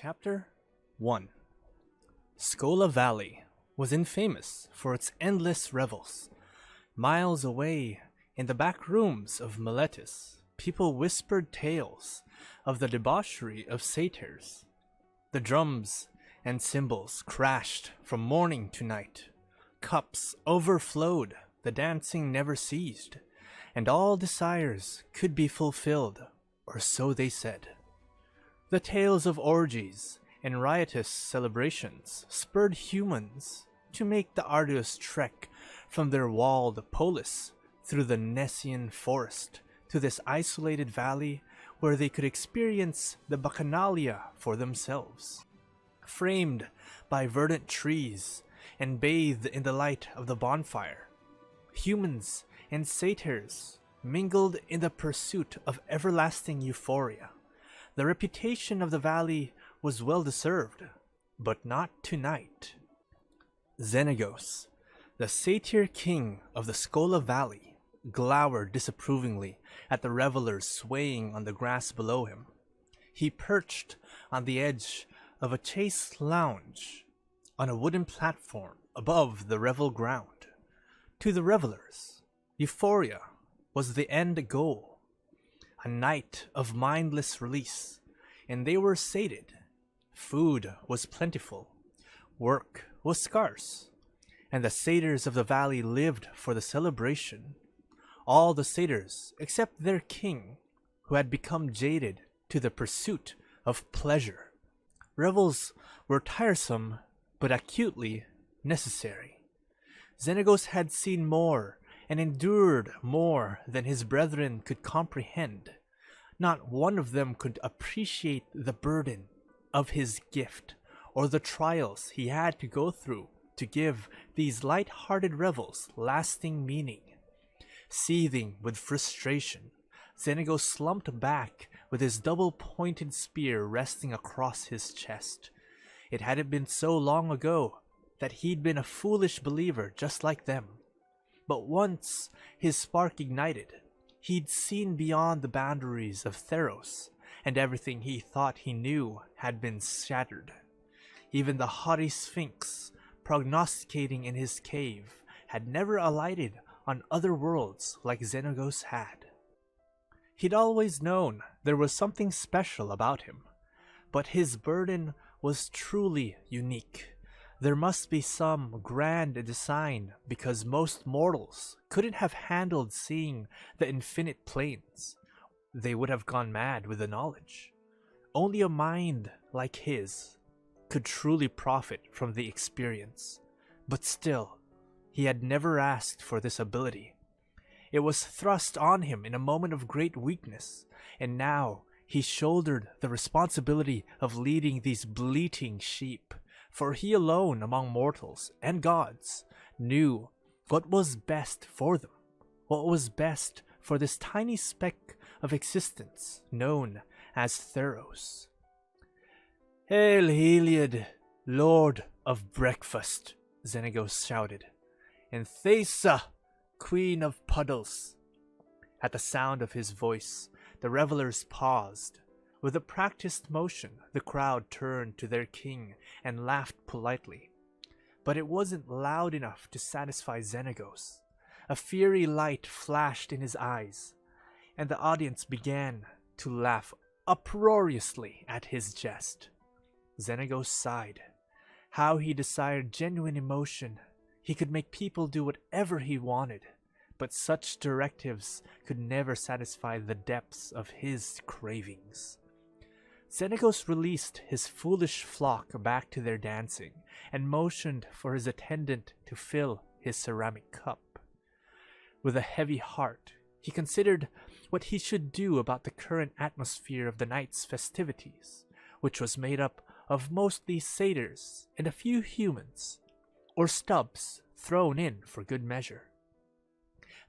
Chapter 1. Skola Valley was infamous for its endless revels. Miles away, in the back rooms of Miletus, people whispered tales of the debauchery of satyrs. The drums and cymbals crashed from morning to night. Cups overflowed, the dancing never ceased, and all desires could be fulfilled, or so they said. The tales of orgies and riotous celebrations spurred humans to make the arduous trek from their walled polis through the Nescient forest to this isolated valley where they could experience the bacchanalia for themselves. Framed by verdant trees and bathed in the light of the bonfire, humans and satyrs mingled in the pursuit of everlasting euphoria. The reputation of the valley was well deserved, but not tonight. Xenagos, the satyr king of the Skola Valley, glowered disapprovingly at the revelers swaying on the grass below him. He perched on the edge of a chaise lounge on a wooden platform above the revel ground. To the revelers, euphoria was the end goal. A night of mindless release, and they were sated. Food was plentiful, work was scarce, and the satyrs of the valley lived for the celebration. All the satyrs except their king, who had become jaded to the pursuit of pleasure. Revels were tiresome, but acutely necessary. Xenagos had seen more and endured more than his brethren could comprehend. Not one of them could appreciate the burden of his gift or the trials he had to go through to give these light-hearted revels lasting meaning. Seething with frustration, Xenagos slumped back with his double-pointed spear resting across his chest. It hadn't been so long ago that he'd been a foolish believer just like them. But once his spark ignited, he'd seen beyond the boundaries of Theros, and everything he thought he knew had been shattered. Even the haughty Sphinx, prognosticating in his cave, had never alighted on other worlds like Xenagos had. He'd always known there was something special about him, but his burden was truly unique. There must be some grand design because most mortals couldn't have handled seeing the infinite planes. They would have gone mad with the knowledge. Only a mind like his could truly profit from the experience. But still, he had never asked for this ability. It was thrust on him in a moment of great weakness, and now he shouldered the responsibility of leading these bleating sheep. For he alone among mortals and gods knew what was best for them, what was best for this tiny speck of existence known as Theros. "Hail Heliod, Lord of Breakfast," Xenagos shouted, "and Thesa, Queen of Puddles." At the sound of his voice, the revelers paused. With a practiced motion, the crowd turned to their king and laughed politely. But it wasn't loud enough to satisfy Xenagos. A fiery light flashed in his eyes, and the audience began to laugh uproariously at his jest. Xenagos sighed. How he desired genuine emotion. He could make people do whatever he wanted, but such directives could never satisfy the depths of his cravings. Xenagos released his foolish flock back to their dancing and motioned for his attendant to fill his ceramic cup. With a heavy heart, he considered what he should do about the current atmosphere of the night's festivities, which was made up of mostly satyrs and a few humans, or stubs thrown in for good measure.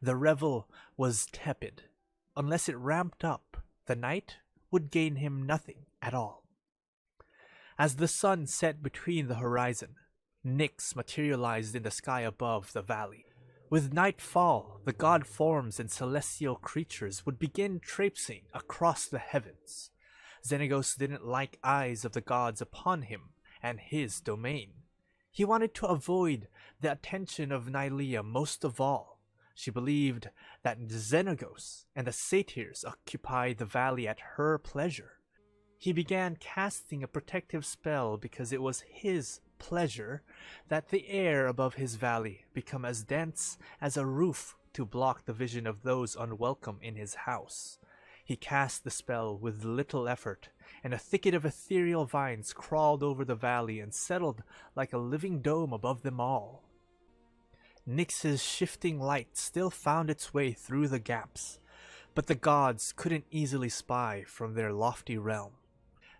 The revel was tepid. Unless it ramped up, the night would gain him nothing at all. As the sun set between the horizon, Nyx materialized in the sky above the valley. With nightfall, the god forms and celestial creatures would begin traipsing across the heavens. Xenagos didn't like eyes of the gods upon him and his domain. He wanted to avoid the attention of Nylea most of all. She believed that Xenagos and the satyrs occupied the valley at her pleasure. He began casting a protective spell because it was his pleasure that the air above his valley become as dense as a roof to block the vision of those unwelcome in his house. He cast the spell with little effort, and a thicket of ethereal vines crawled over the valley and settled like a living dome above them all. Nyx's shifting light still found its way through the gaps, but the gods couldn't easily spy from their lofty realm.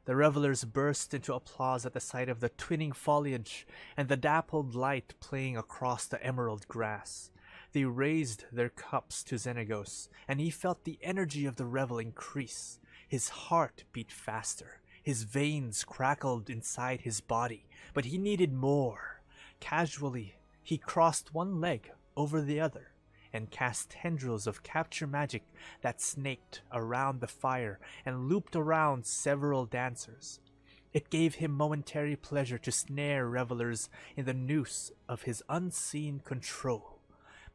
The revelers burst into applause at the sight of the twinning foliage and the dappled light playing across the emerald grass. They raised their cups to Xenagos, and he felt the energy of the revel increase. His heart beat faster. His veins crackled inside his body, but he needed more. Casually, he crossed one leg over the other and cast tendrils of capture magic that snaked around the fire and looped around several dancers. It gave him momentary pleasure to snare revelers in the noose of his unseen control,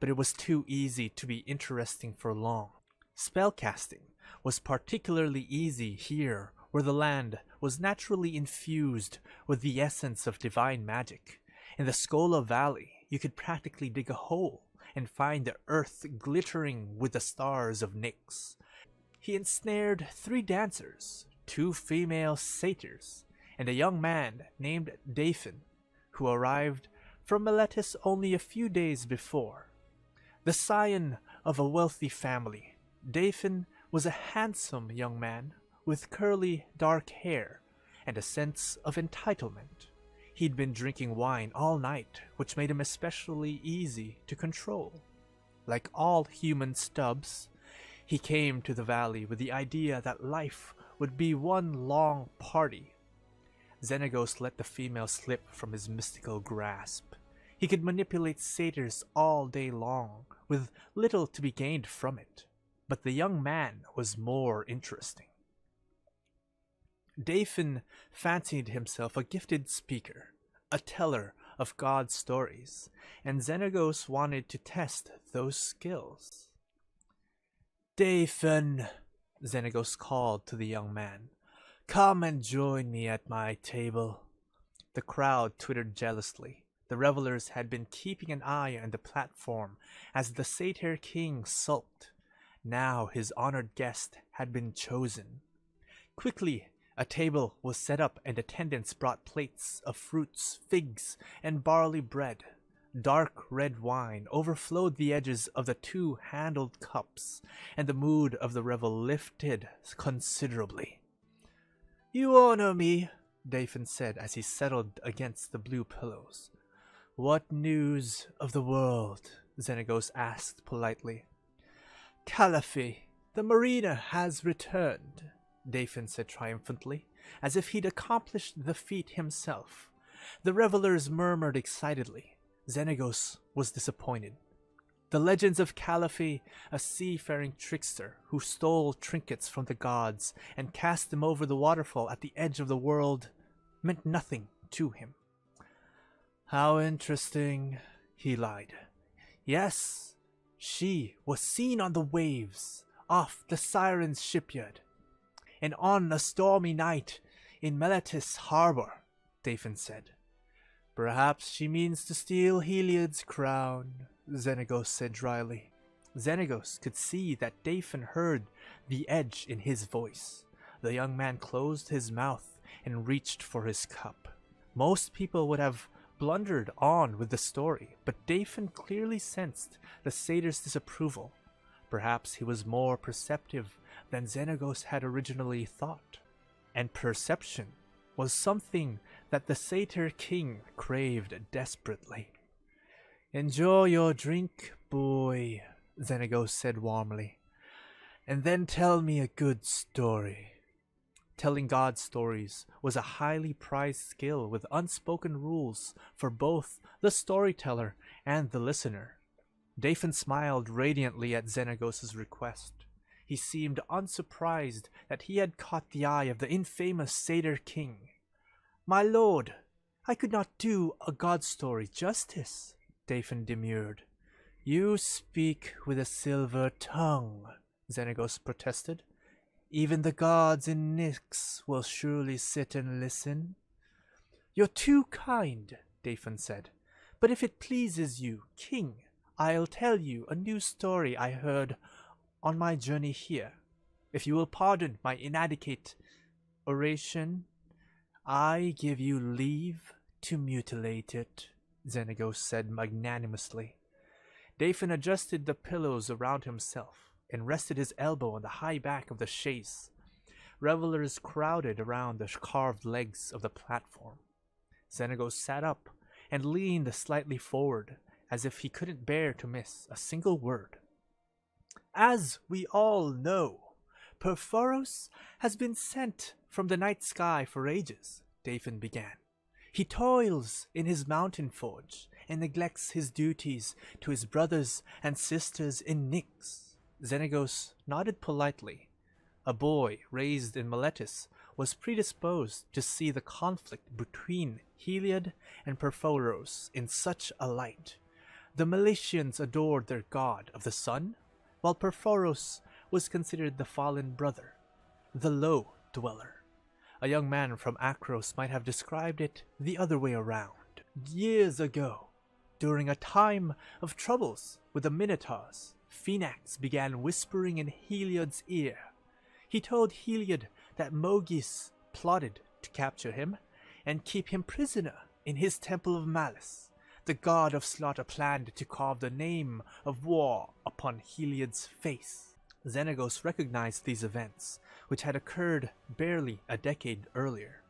but it was too easy to be interesting for long. Spellcasting was particularly easy here, where the land was naturally infused with the essence of divine magic. In the Skola Valley, you could practically dig a hole and find the earth glittering with the stars of Nyx. He ensnared 3 dancers, 2 female satyrs, and a young man named Daphin, who arrived from Miletus only a few days before. The scion of a wealthy family, Daphin was a handsome young man with curly dark hair and a sense of entitlement. He'd been drinking wine all night, which made him especially easy to control. Like all human stubs, he came to the valley with the idea that life would be one long party. Xenagos let the female slip from his mystical grasp. He could manipulate satyrs all day long, with little to be gained from it. But the young man was more interesting. Daphin fancied himself a gifted speaker, a teller of God's stories, and Xenagos wanted to test those skills. "Daphin," Xenagos called to the young man, "come and join me at my table." The crowd twittered jealously. The revelers had been keeping an eye on the platform as the satyr king sulked. Now his honored guest had been chosen. Quickly, a table was set up and attendants brought plates of fruits, figs, and barley bread. Dark red wine overflowed the edges of the 2-handled cups, and the mood of the revel lifted considerably. "You honor me," Daphin said as he settled against the blue pillows. "What news of the world?" Xenagos asked politely. "Callaphe, the mariner, has returned," Daphin said triumphantly, as if he'd accomplished the feat himself. The revelers murmured excitedly. Xenagos was disappointed. The legends of Callaphe, a seafaring trickster who stole trinkets from the gods and cast them over the waterfall at the edge of the world, meant nothing to him. "How interesting," he lied. "Yes, she was seen on the waves off the Siren's shipyard, and on a stormy night in Miletus harbor," Daphin said. "Perhaps she means to steal Heliod's crown," Xenagos said dryly. Xenagos could see that Daphin heard the edge in his voice. The young man closed his mouth and reached for his cup. Most people would have blundered on with the story, but Daphin clearly sensed the satyr's disapproval. Perhaps he was more perceptive than Xenagos had originally thought, and perception was something that the satyr king craved desperately. "Enjoy your drink, boy," Xenagos said warmly, "and then tell me a good story." Telling God stories was a highly prized skill with unspoken rules for both the storyteller and the listener. Daphin smiled radiantly at Xenagos' request. He seemed unsurprised that he had caught the eye of the infamous Satyr King. "My lord, I could not do a god story justice," Dathan demurred. "You speak with a silver tongue," Xenagos protested. "Even the gods in Nyx will surely sit and listen." "You're too kind," Dathan said. "But if it pleases you, King, I'll tell you a new story I heard on my journey here. If you will pardon my inadequate oration, I give you leave to mutilate it," Xenagos said magnanimously. Dathan adjusted the pillows around himself and rested his elbow on the high back of the chaise. Revelers crowded around the carved legs of the platform. Xenagos sat up and leaned slightly forward, as if he couldn't bear to miss a single word. "As we all know, Perforos has been sent from the night sky for ages," Dathan began. "He toils in his mountain forge and neglects his duties to his brothers and sisters in Nyx." Xenagos nodded politely. A boy raised in Miletus was predisposed to see the conflict between Heliod and Perforos in such a light. The Milesians adored their god of the sun, while Perforos was considered the fallen brother, the low dweller. A young man from Akros might have described it the other way around. Years ago, during a time of troubles with the Minotaurs, Phoenix began whispering in Heliod's ear. He told Heliod that Mogis plotted to capture him and keep him prisoner in his temple of malice. The god of slaughter planned to carve the name of war upon Heliod's face. Xenagos recognized these events, which had occurred barely a decade earlier.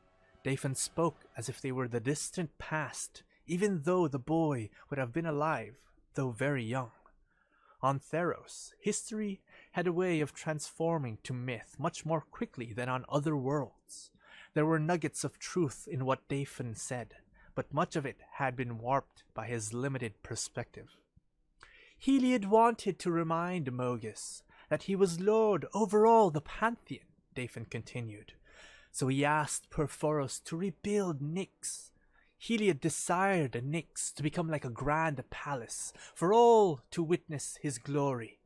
Dathan spoke as if they were the distant past, even though the boy would have been alive, though very young. On Theros, history had a way of transforming to myth much more quickly than on other worlds. There were nuggets of truth in what Dathan said, but much of it had been warped by his limited perspective. "Heliod wanted to remind Mogis that he was lord over all the Pantheon," Dathan continued. "So he asked Perforos to rebuild Nyx. Heliod desired Nyx to become like a grand palace for all to witness his glory.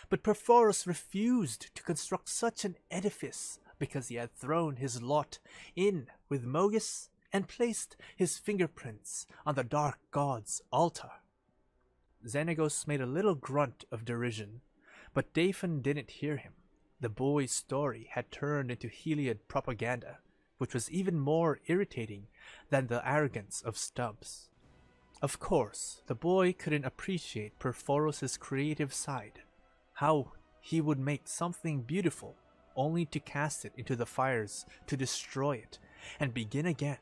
But Perforos refused to construct such an edifice because he had thrown his lot in with Mogis and placed his fingerprints on the dark god's altar." Xenagos made a little grunt of derision, but Dathan didn't hear him. The boy's story had turned into Heliod propaganda, which was even more irritating than the arrogance of Stubbs. Of course, the boy couldn't appreciate Perforos' creative side, how he would make something beautiful only to cast it into the fires to destroy it and begin again.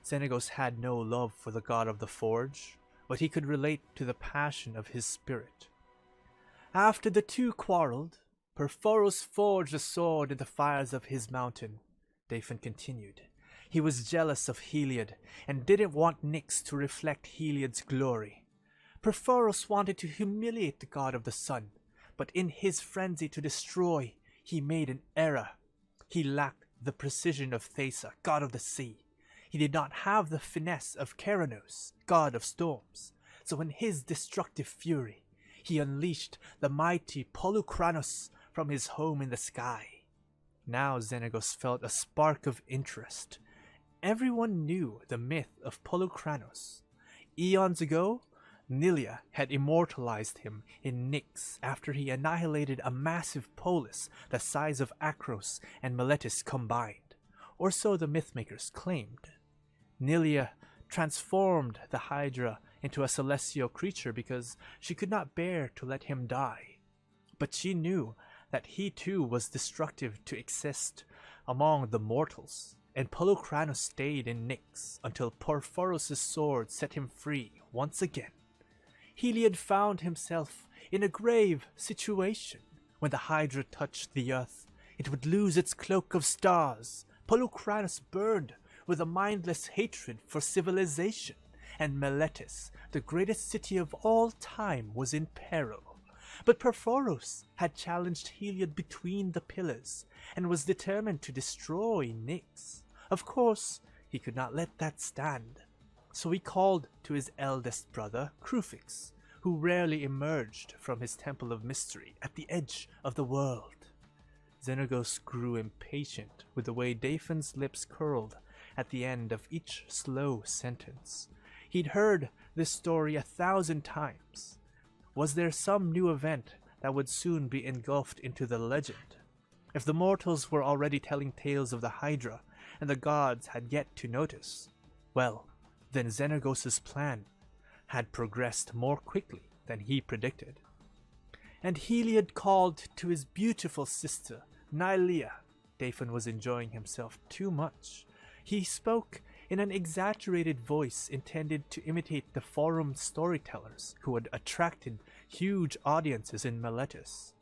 Xenagos had no love for the god of the forge, but he could relate to the passion of his spirit. "After the two quarreled, Perforos forged a sword in the fires of his mountain," Dathan continued. "He was jealous of Heliod and didn't want Nyx to reflect Heliod's glory. Perforos wanted to humiliate the god of the sun, but in his frenzy to destroy, he made an error. He lacked the precision of Thesa, god of the sea. He did not have the finesse of Keranos, god of storms. So in his destructive fury, he unleashed the mighty Polukranos from his home in the sky." Now Xenagos felt a spark of interest. Everyone knew the myth of Polukranos. Eons ago, Nilia had immortalized him in Nyx after he annihilated a massive polis the size of Akros and Miletus combined, or so the mythmakers claimed. Nilia transformed the Hydra into a celestial creature because she could not bear to let him die. But she knew that he too was destructive to exist among the mortals, and Polukranos stayed in Nyx until Perforos' sword set him free once again. Heliod found himself in a grave situation. When the Hydra touched the earth, it would lose its cloak of stars. Polukranos burned with a mindless hatred for civilization, and Miletus, the greatest city of all time, was in peril. But Perforos had challenged Heliod between the pillars and was determined to destroy Nyx. Of course, he could not let that stand. So he called to his eldest brother, Crufix, who rarely emerged from his temple of mystery at the edge of the world. Xenagos grew impatient with the way Daphne's lips curled at the end of each slow sentence. He'd heard this story 1,000 times. Was there some new event that would soon be engulfed into the legend? If the mortals were already telling tales of the Hydra and the gods had yet to notice, well, then Xenagos' plan had progressed more quickly than he predicted. And Heliod called to his beautiful sister, Nylea. Daphne was enjoying himself too much. He spoke in an exaggerated voice intended to imitate the forum storytellers who had attracted huge audiences in Miletus.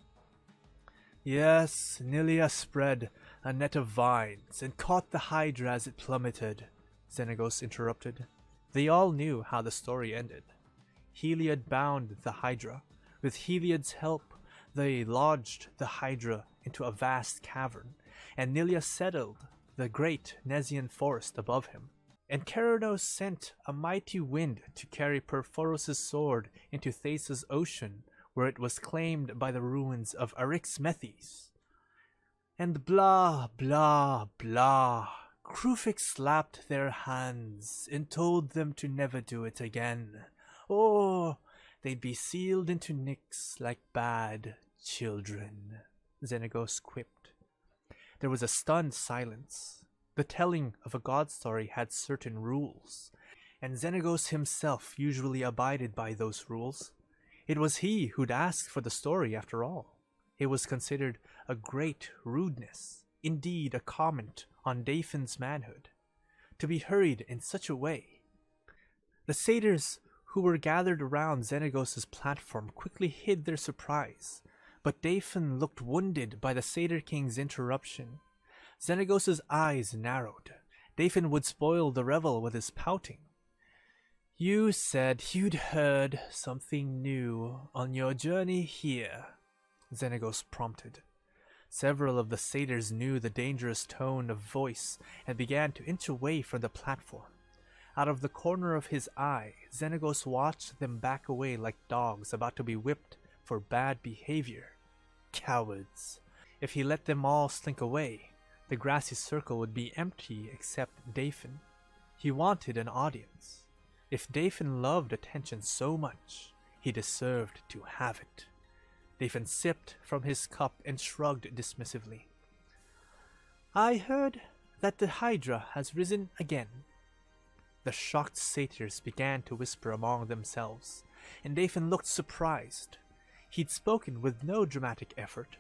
Yes, Nylea spread a net of vines and caught the Hydra as it plummeted, Xenagos interrupted. They all knew how the story ended. Heliod bound the Hydra. With Heliod's help, they lodged the Hydra into a vast cavern, and Nylea settled the great Nescient forest above him. And Keranos sent a mighty wind to carry Perforos' sword into Thasos' ocean, where it was claimed by the ruins of Eryxmethes. And blah, blah, blah. Crufix slapped their hands and told them to never do it again, or they'd be sealed into Nyx like bad children, Xenagos quipped. There was a stunned silence. The telling of a god story had certain rules, and Xenagos himself usually abided by those rules. It was he who'd asked for the story after all. It was considered a great rudeness, indeed a comment on Daphne's manhood, to be hurried in such a way. The satyrs who were gathered around Xenagos' platform quickly hid their surprise, but Daphne looked wounded by the Satyr King's interruption. Xenagos' eyes narrowed. Daphne would spoil the revel with his pouting. You said you'd heard something new on your journey here, Xenagos prompted. Several of the satyrs knew the dangerous tone of voice and began to inch away from the platform. Out of the corner of his eye, Xenagos watched them back away like dogs about to be whipped for bad behavior. Cowards. If he let them all slink away, the grassy circle would be empty except Daphne. He wanted an audience. If Daphne loved attention so much, he deserved to have it. Daphne sipped from his cup and shrugged dismissively. I heard that the Hydra has risen again. The shocked satyrs began to whisper among themselves, and Daphne looked surprised. He'd spoken with no dramatic effort,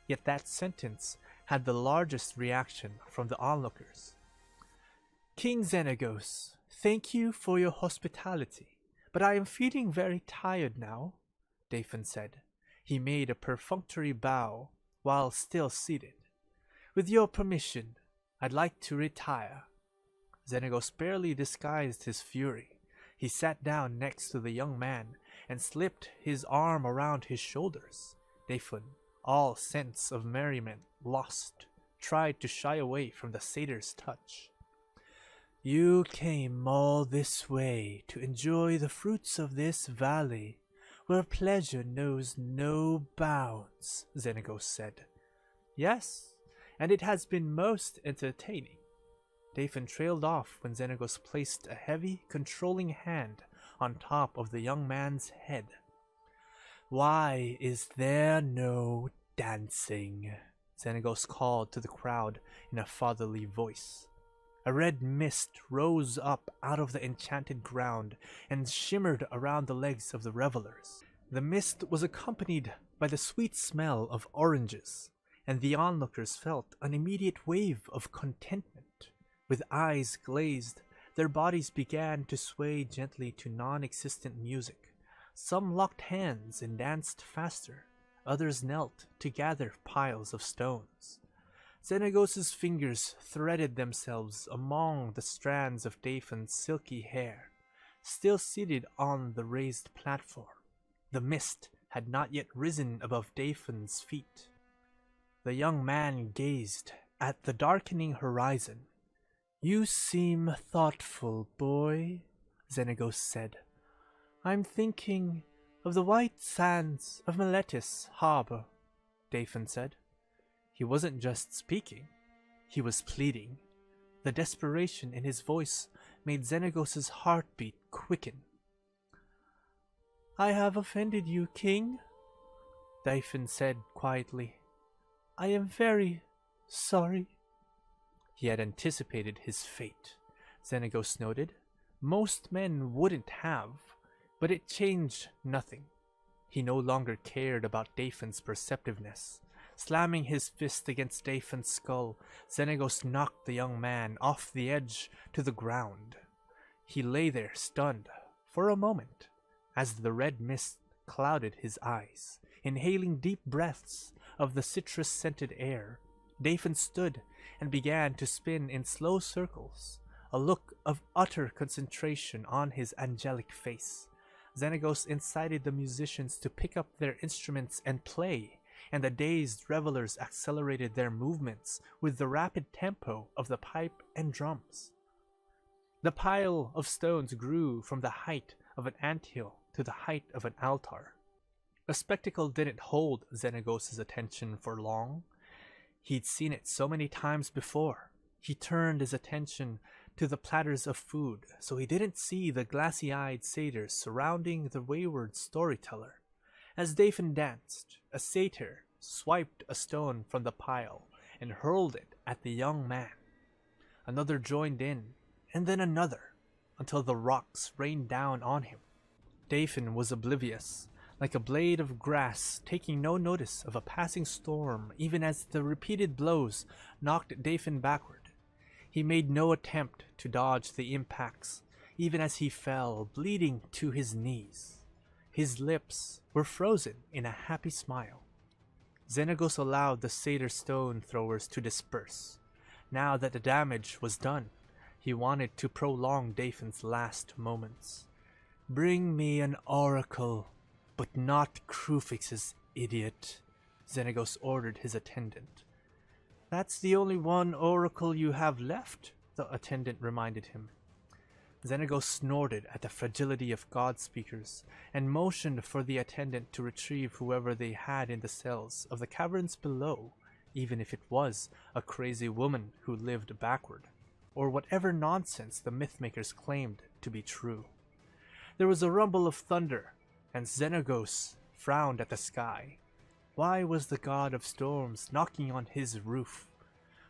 yet that sentence had the largest reaction from the onlookers. King Xenagos, thank you for your hospitality, but I am feeling very tired now, Daphne said. He made a perfunctory bow while still seated. With your permission, I'd like to retire. Xenagos barely disguised his fury. He sat down next to the young man and slipped his arm around his shoulders. Daphne, all sense of merriment lost, tried to shy away from the satyr's touch. You came all this way to enjoy the fruits of this valley, where pleasure knows no bounds, Xenagos said. Yes, and it has been most entertaining. Daphne trailed off when Xenagos placed a heavy, controlling hand on top of the young man's head. Why is there no dancing? Xenagos called to the crowd in a fatherly voice. A red mist rose up out of the enchanted ground and shimmered around the legs of the revelers. The mist was accompanied by the sweet smell of oranges, and the onlookers felt an immediate wave of contentment. With eyes glazed, their bodies began to sway gently to non-existent music. Some locked hands and danced faster. Others knelt to gather piles of stones. Xenagos' fingers threaded themselves among the strands of Daphne's silky hair. Still seated on the raised platform, the mist had not yet risen above Daphne's feet. The young man gazed at the darkening horizon. "You seem thoughtful, boy," Xenagos said. "I'm thinking of the white sands of Meletis harbor," Daphne said. He wasn't just speaking, he was pleading. The desperation in his voice made Xenagos' heartbeat quicken. "I have offended you, King," Daphne said quietly. "I am very sorry." He had anticipated his fate, Xenagos noted. Most men wouldn't have, but it changed nothing. He no longer cared about Daphne's perceptiveness. Slamming his fist against Daphne's skull, Xenagos knocked the young man off the edge to the ground. He lay there stunned for a moment as the red mist clouded his eyes. Inhaling deep breaths of the citrus-scented air, Daphne stood and began to spin in slow circles, a look of utter concentration on his angelic face. Xenagos incited the musicians to pick up their instruments and play, and the dazed revelers accelerated their movements with the rapid tempo of the pipe and drums. The pile of stones grew from the height of an anthill to the height of an altar. The spectacle didn't hold Xenagos' attention for long. He'd seen it so many times before. He turned his attention to the platters of food, so he didn't see the glassy-eyed satyrs surrounding the wayward storyteller. As Daphne danced, a satyr swiped a stone from the pile and hurled it at the young man. Another joined in, and then another, until the rocks rained down on him. Daphne was oblivious, like a blade of grass taking no notice of a passing storm, even as the repeated blows knocked Daphne backward. He made no attempt to dodge the impacts, even as he fell, bleeding to his knees. His lips were frozen in a happy smile. Xenagos allowed the satyr stone throwers to disperse. Now that the damage was done, he wanted to prolong Daphne's last moments. "Bring me an oracle, but not Krufix's idiot," Xenagos ordered his attendant. "That's the only one oracle you have left," the attendant reminded him. Xenagos snorted at the fragility of god speakers and motioned for the attendant to retrieve whoever they had in the cells of the caverns below, even if it was a crazy woman who lived backward, or whatever nonsense the mythmakers claimed to be true. There was a rumble of thunder, and Xenagos frowned at the sky. Why was the god of storms knocking on his roof?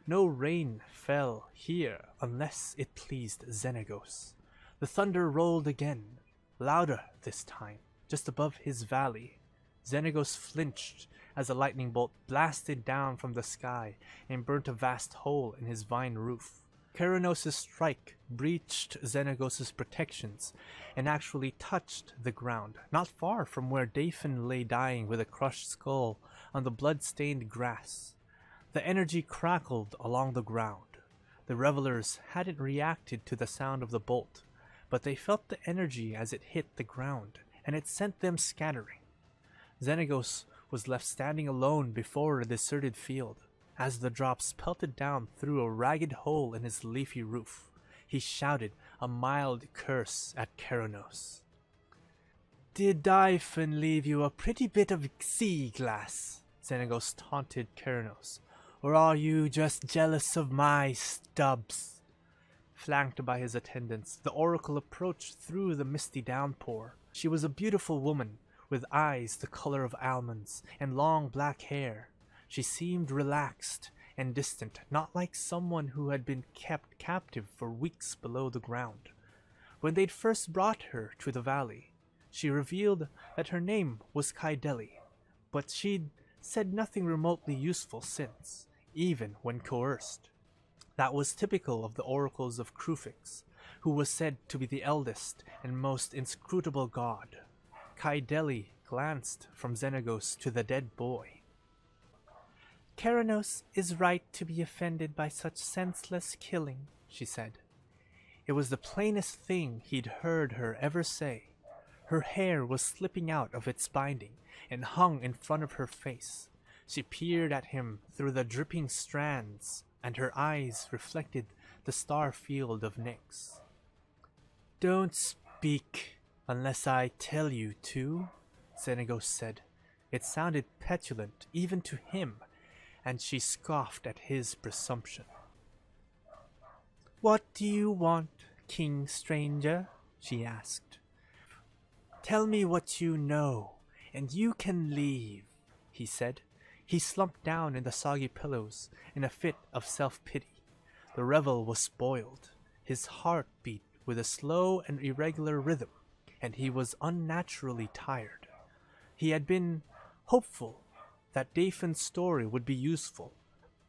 No rain fell here unless it pleased Xenagos. The thunder rolled again, louder this time, just above his valley. Xenagos flinched as a lightning bolt blasted down from the sky and burnt a vast hole in his vine roof. Keranos' strike breached Xenagos' protections and actually touched the ground, not far from where Daphne lay dying with a crushed skull on the blood-stained grass. The energy crackled along the ground. The revelers hadn't reacted to the sound of the bolt, but they felt the energy as it hit the ground, and it sent them scattering. Xenagos was left standing alone before a deserted field. As the drops pelted down through a ragged hole in his leafy roof, he shouted a mild curse at Keranos. "Did Daphne leave you a pretty bit of sea glass?" Xenagos taunted Keranos. "Or are you just jealous of my stubs?" Flanked by his attendants, the oracle approached through the misty downpour. She was a beautiful woman, with eyes the color of almonds and long black hair. She seemed relaxed and distant, not like someone who had been kept captive for weeks below the ground. When they'd first brought her to the valley, she revealed that her name was Kaideli, but she'd said nothing remotely useful since, even when coerced. That was typical of the oracles of Krufix, who was said to be the eldest and most inscrutable god. Kaideli glanced from Xenagos to the dead boy. "Keranos is right to be offended by such senseless killing," she said. It was the plainest thing he'd heard her ever say. Her hair was slipping out of its binding and hung in front of her face. She peered at him through the dripping strands, and her eyes reflected the star field of Nyx. "Don't speak unless I tell you to," Xenagos said. It sounded petulant even to him, and she scoffed at his presumption. "What do you want, King Stranger?" she asked. "Tell me what you know, and you can leave," he said. He slumped down in the soggy pillows in a fit of self-pity. The revel was spoiled. His heart beat with a slow and irregular rhythm, and he was unnaturally tired. He had been hopeful that Daphne's story would be useful,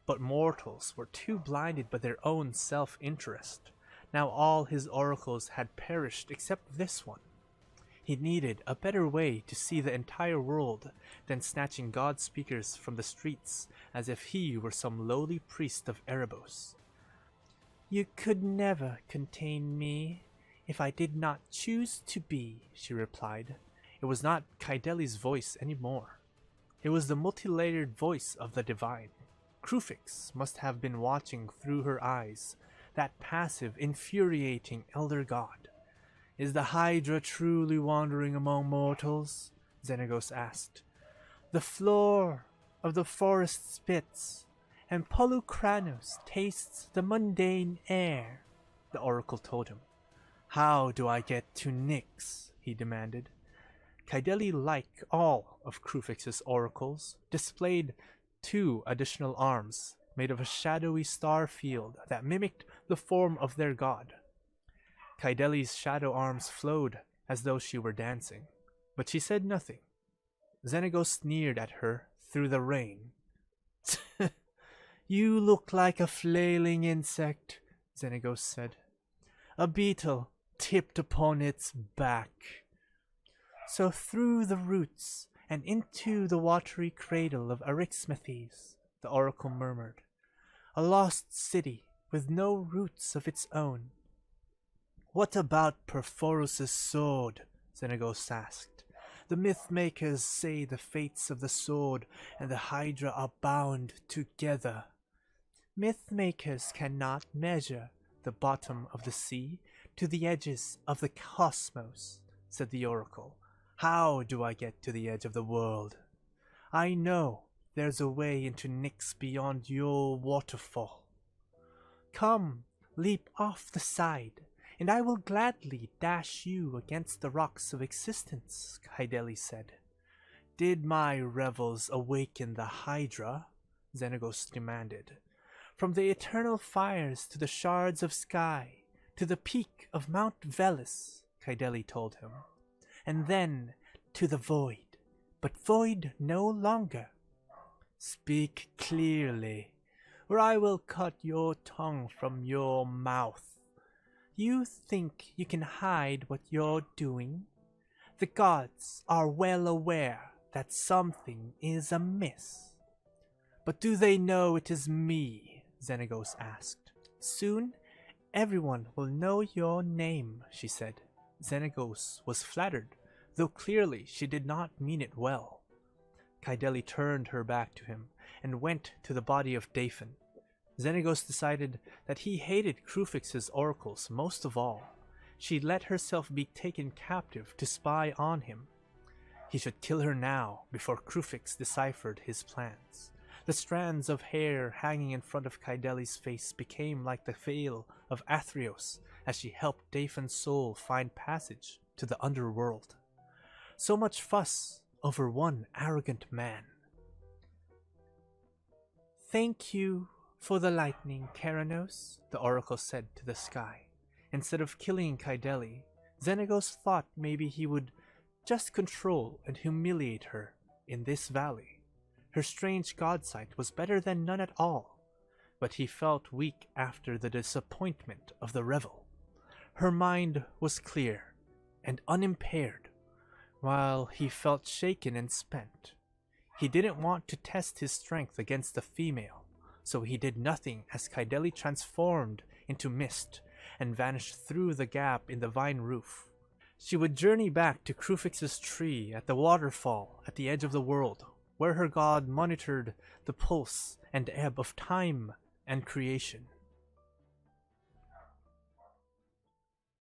but mortals were too blinded by their own self-interest. Now all his oracles had perished except this one. He needed a better way to see the entire world than snatching God speakers from the streets as if he were some lowly priest of Erebos. "You could never contain me if I did not choose to be," she replied. It was not Kaideli's voice anymore. It was the multi-layered voice of the divine. Krufix must have been watching through her eyes, that passive, infuriating elder god. "Is the Hydra truly wandering among mortals?" Xenagos asked. "The floor of the forest spits, and Polukranos tastes the mundane air," the oracle told him. "How do I get to Nyx?" he demanded. Kaideli, like all of Krufix's oracles, displayed 2 additional arms made of a shadowy star field that mimicked the form of their god. Kaideli's shadow arms flowed as though she were dancing, but she said nothing. Xenagos sneered at her through the rain. "You look like a flailing insect," Xenagos said. "A beetle tipped upon its back." "So through the roots and into the watery cradle of Eryxmethes," the oracle murmured. "A lost city with no roots of its own." "What about Perforus' sword?" Xenagos asked. "The myth-makers say the fates of the sword and the Hydra are bound together." "Myth-makers cannot measure the bottom of the sea to the edges of the cosmos," said the oracle. "How do I get to the edge of the world? I know there's a way into Nyx beyond your waterfall." "Come, leap off the side, and I will gladly dash you against the rocks of existence," Kaideli said. "Did my revels awaken the Hydra?" Xenagos demanded. "From the eternal fires to the shards of sky, to the peak of Mount Velis," Kaideli told him. "And then to the void, but void no longer." "Speak clearly, or I will cut your tongue from your mouth." "You think you can hide what you're doing? The gods are well aware that something is amiss." "But do they know it is me?" Xenagos asked. "Soon everyone will know your name," she said. Xenagos was flattered, though clearly she did not mean it well. Kaideli turned her back to him and went to the body of Daphne. Xenagos decided that he hated Krufix's oracles most of all. She let herself be taken captive to spy on him. He should kill her now before Krufix deciphered his plans. The strands of hair hanging in front of Kaideli's face became like the veil of Athreos as she helped Daphne's soul find passage to the underworld. So much fuss over one arrogant man. "Thank you for the lightning, Keranos," the oracle said to the sky. Instead of killing Kaideli, Xenagos thought maybe he would just control and humiliate her in this valley. Her strange godsight was better than none at all, but he felt weak after the disappointment of the revel. Her mind was clear and unimpaired, while he felt shaken and spent. He didn't want to test his strength against the female, so he did nothing as Kaideli transformed into mist and vanished through the gap in the vine roof. She would journey back to Krufix's tree at the waterfall at the edge of the world, where her god monitored the pulse and ebb of time and creation.